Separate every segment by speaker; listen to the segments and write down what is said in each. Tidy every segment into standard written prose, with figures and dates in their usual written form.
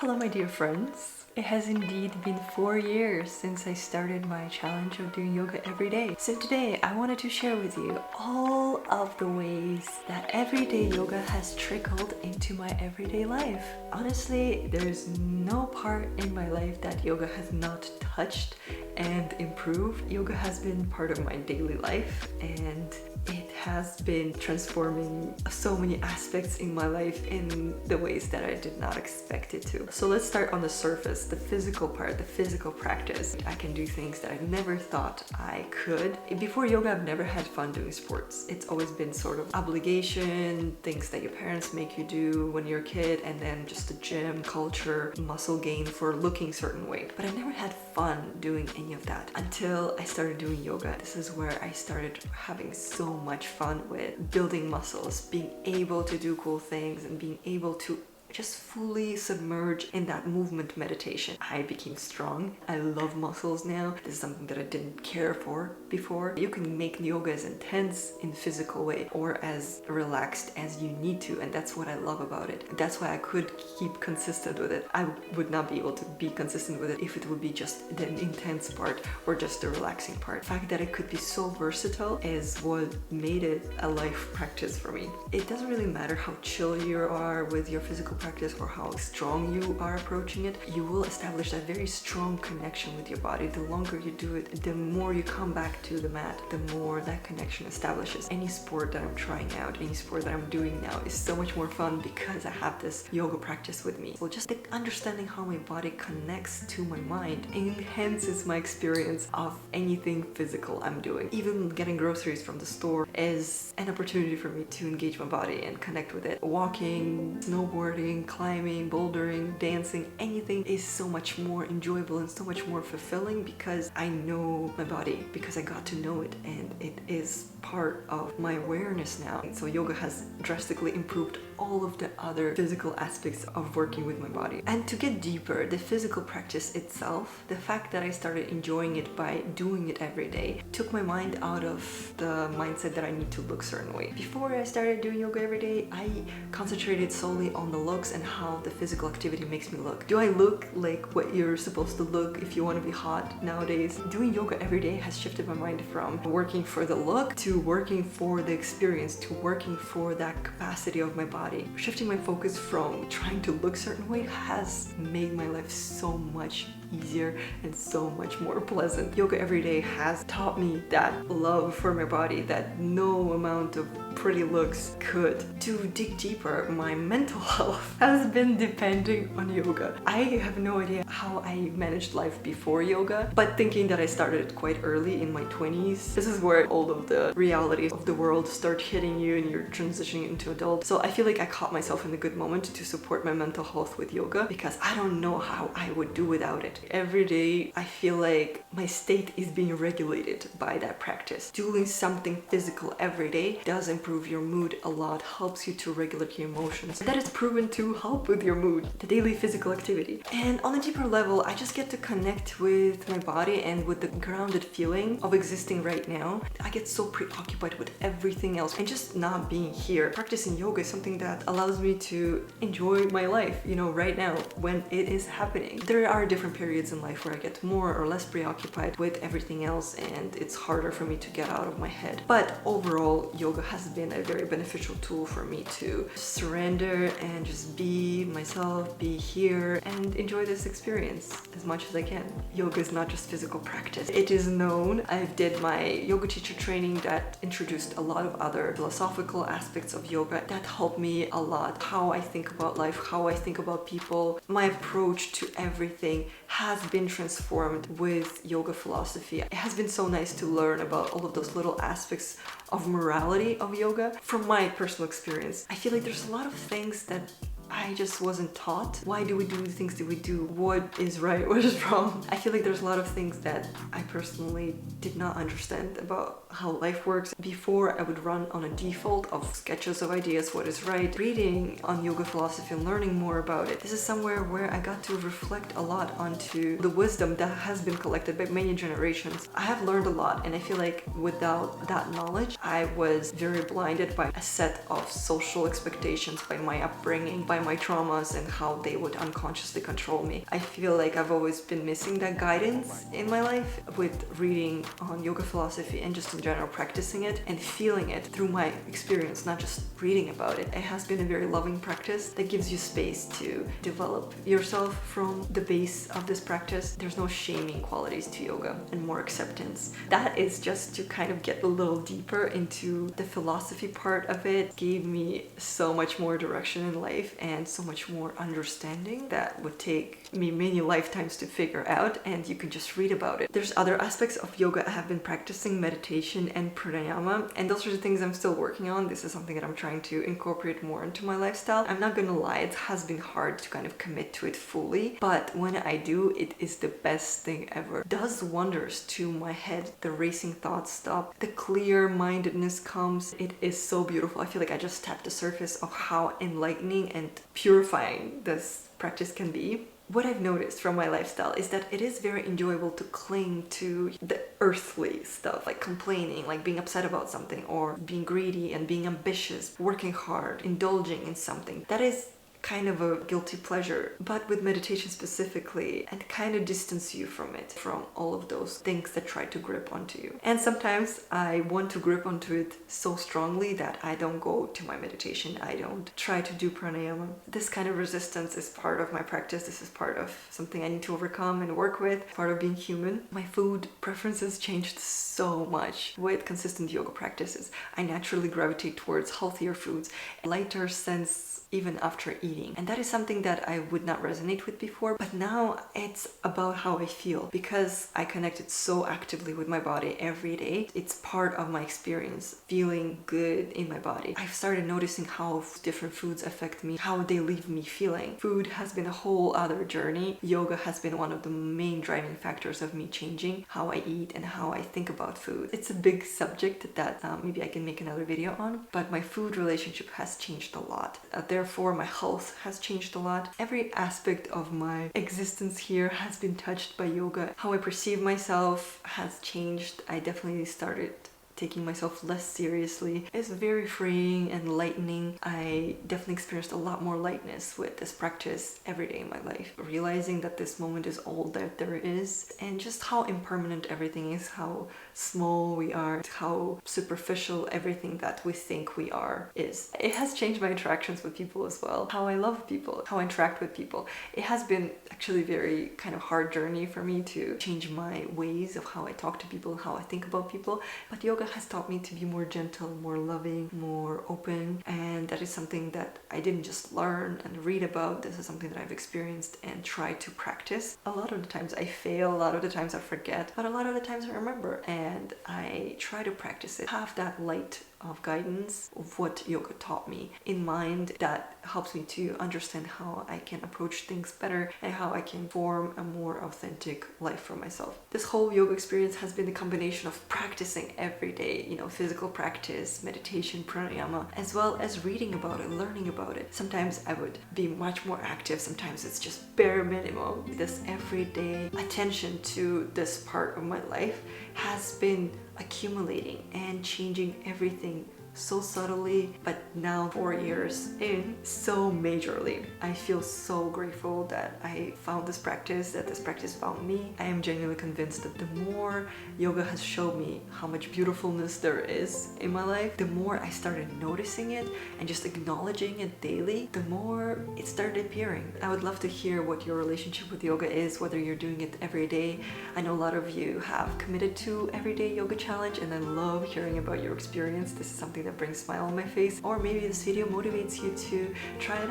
Speaker 1: Hello my dear friends. It has indeed been 4 years since I started my challenge of doing yoga every day. So today I wanted to share with you all of the ways that everyday yoga has trickled into my everyday life. Honestly, there's no part in my life that yoga has not touched and improved. Yoga has been part of my daily life and it has been transforming so many aspects in my life in the ways that I did not expect it to. So let's start on the surface, the physical part, the physical practice. I can do things that I never thought I could. Before yoga, I've never had fun doing sports. It's always been sort of obligation, things that your parents make you do when you're a kid, and then just the gym culture, muscle gain for looking certain way. But I never had fun doing any of that until I started doing yoga. This is where I started having so much fun with building muscles, being able to do cool things and being able to just fully submerge in that movement meditation. I became strong. I love muscles now. This is something that I didn't care for before. You can make yoga as intense in a physical way or as relaxed as you need to, and that's what I love about it. That's why I could keep consistent with it. I would not be able to be consistent with it if it would be just the intense part or just the relaxing part. The fact that it could be so versatile is what made it a life practice for me. It doesn't really matter how chill you are with your physical practice or how strong you are approaching it, you will establish that very strong connection with your body. The longer you do it, the more you come back to the mat, the more that connection establishes. Any sport that I'm trying out, any sport that I'm doing now is so much more fun because I have this yoga practice with me. Well, just understanding how my body connects to my mind enhances my experience of anything physical I'm doing. Even getting groceries from the store is an opportunity for me to engage my body and connect with it. Walking, snowboarding, climbing, bouldering, dancing, anything is so much more enjoyable and so much more fulfilling because I know my body, because I got to know it, and it is part of my awareness now. So yoga has drastically improved all of the other physical aspects of working with my body. And to get deeper, the physical practice itself, the fact that I started enjoying it by doing it every day, took my mind out of the mindset that I need to look a certain way. Before I started doing yoga every day, I concentrated solely on the looks and how the physical activity makes me look. Do I look like what you're supposed to look if you want to be hot nowadays? Doing yoga every day has shifted my mind from working for the look to working for the experience, to working for that capacity of my body. Shifting my focus from trying to look a certain way has made my life so much easier and so much more pleasant. Yoga every day has taught me that love for my body that no amount of pretty looks could. To dig deeper, my mental health has been depending on yoga. I have no idea how I managed life before yoga, but thinking that I started quite early in my 20s, this is where all of the realities of the world start hitting you and you're transitioning into adult. So I feel like I caught myself in a good moment to support my mental health with yoga because I don't know how I would do without it. Every day I feel like my state is being regulated by that practice. Doing something physical every day does improve your mood a lot, helps you to regulate your emotions. That is proven to help with your mood, the daily physical activity. And on a deeper level, I just get to connect with my body and with the grounded feeling of existing right now. I get so preoccupied with everything else and just not being here. Practicing yoga is something that allows me to enjoy my life, right now when it is happening. There are different periods in life where I get more or less preoccupied with everything else and it's harder for me to get out of my head. But overall, yoga has been a very beneficial tool for me to surrender and just be myself, be here, and enjoy this experience as much as I can. Yoga is not just physical practice. It is known. I did my yoga teacher training that introduced a lot of other philosophical aspects of yoga that helped me a lot. How I think about life, how I think about people, my approach to everything has been transformed with yoga philosophy. It has been so nice to learn about all of those little aspects of morality of yoga from my personal experience. I feel like there's a lot of things that I just wasn't taught. Why do we do the things that we do? What is right? What is wrong? I feel like there's a lot of things that I personally did not understand about how life works. Before, I would run on a default of sketches of ideas, what is right. Reading on yoga philosophy and learning more about it. This is somewhere where I got to reflect a lot onto the wisdom that has been collected by many generations. I have learned a lot, and I feel like without that knowledge, I was very blinded by a set of social expectations, by my upbringing, by by my traumas and how they would unconsciously control me. I feel like I've always been missing that guidance in my life with reading on yoga philosophy and just in general practicing it and feeling it through my experience, not just reading about it. It has been a very loving practice that gives you space to develop yourself from the base of this practice. There's no shaming qualities to yoga and more acceptance. That is just to kind of get a little deeper into the philosophy part of it. Gave me so much more direction in life and so much more understanding that would take me many lifetimes to figure out, and you can just read about it. There's other aspects of yoga I have been practicing, meditation and pranayama, and those are the things I'm still working on. This is something that I'm trying to incorporate more into my lifestyle. I'm not gonna lie, it has been hard to kind of commit to it fully, but when I do, it is the best thing ever. It does wonders to my head. The racing thoughts stop, the clear-mindedness comes. It is so beautiful. I feel like I just tapped the surface of how enlightening and purifying this practice can be. What I've noticed from my lifestyle is that it is very enjoyable to cling to the earthly stuff, like complaining, like being upset about something, or being greedy and being ambitious, working hard, indulging in something. That is kind of a guilty pleasure, but with meditation specifically, and kind of distance you from it, from all of those things that try to grip onto you. And sometimes I want to grip onto it so strongly that I don't go to my meditation, I don't try to do pranayama. This kind of resistance is part of my practice. This is part of something I need to overcome and work with, part of being human. My food preferences changed so much with consistent yoga practices. I naturally gravitate towards healthier foods, lighter sense even after eating, and that is something that I would not resonate with before, but now it's about how I feel because I connected so actively with my body every day. It's part of my experience, feeling good in my body. I've started noticing how different foods affect me, how they leave me feeling. Food has been a whole other journey. Yoga has been one of the main driving factors of me changing how I eat and how I think about food. It's a big subject that maybe I can make another video on, but my food relationship has changed a lot. Therefore, my health has changed a lot. Every aspect of my existence here has been touched by yoga. How I perceive myself has changed. I definitely started taking myself less seriously. It's very freeing and enlightening. I definitely experienced a lot more lightness with this practice every day in my life. Realizing that this moment is all that there is, and just how impermanent everything is, how small we are, how superficial everything that we think we are is. It has changed my interactions with people as well. How I love people, how I interact with people. It has been actually a very kind of hard journey for me to change my ways of how I talk to people, how I think about people. But yoga has taught me to be more gentle, more loving, more open, and that is something that I didn't just learn and read about. This is something that I've experienced and tried to practice. A lot of the times I fail, a lot of the times I forget, but a lot of the times I remember, and I try to practice it. Have that light of guidance of what yoga taught me in mind that helps me to understand how I can approach things better and how I can form a more authentic life for myself. This whole yoga experience has been a combination of practicing every day, you know, physical practice, meditation, pranayama, as well as reading about it, learning about it. Sometimes I would be much more active, sometimes it's just bare minimum. This everyday attention to this part of my life has been accumulating and changing everything so subtly, but now 4 years in, so majorly. I feel so grateful that I found this practice, that this practice found me. I am genuinely convinced that the more yoga has shown me how much beautifulness there is in my life, the more I started noticing it and just acknowledging it daily, the more it started appearing. I would love to hear what your relationship with yoga is, whether you're doing it every day. I know a lot of you have committed to everyday yoga challenge, and I love hearing about your experience. This is something that brings a smile on my face, or maybe this video motivates you to try it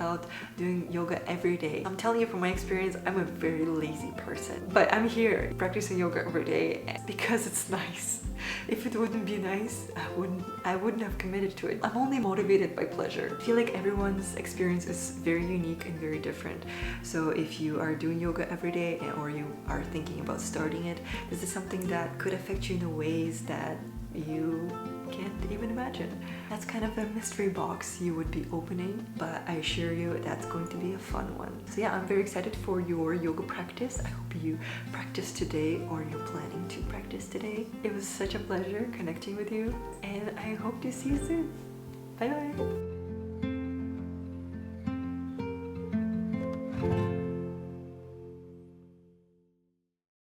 Speaker 1: out, doing yoga every day. I'm telling you from my experience, I'm a very lazy person, but I'm here practicing yoga every day because it's nice. If it wouldn't be nice, I wouldn't have committed to it. I'm only motivated by pleasure. I feel like everyone's experience is very unique and very different. So if you are doing yoga every day or you are thinking about starting it, this is something that could affect you in ways that you can't even imagine. That's kind of a mystery box you would be opening, but I assure you that's going to be a fun one. So yeah, I'm very excited for your yoga practice. I hope you practice today or you're planning to practice today. It was such a pleasure connecting with you, and I hope to see you soon. Bye bye.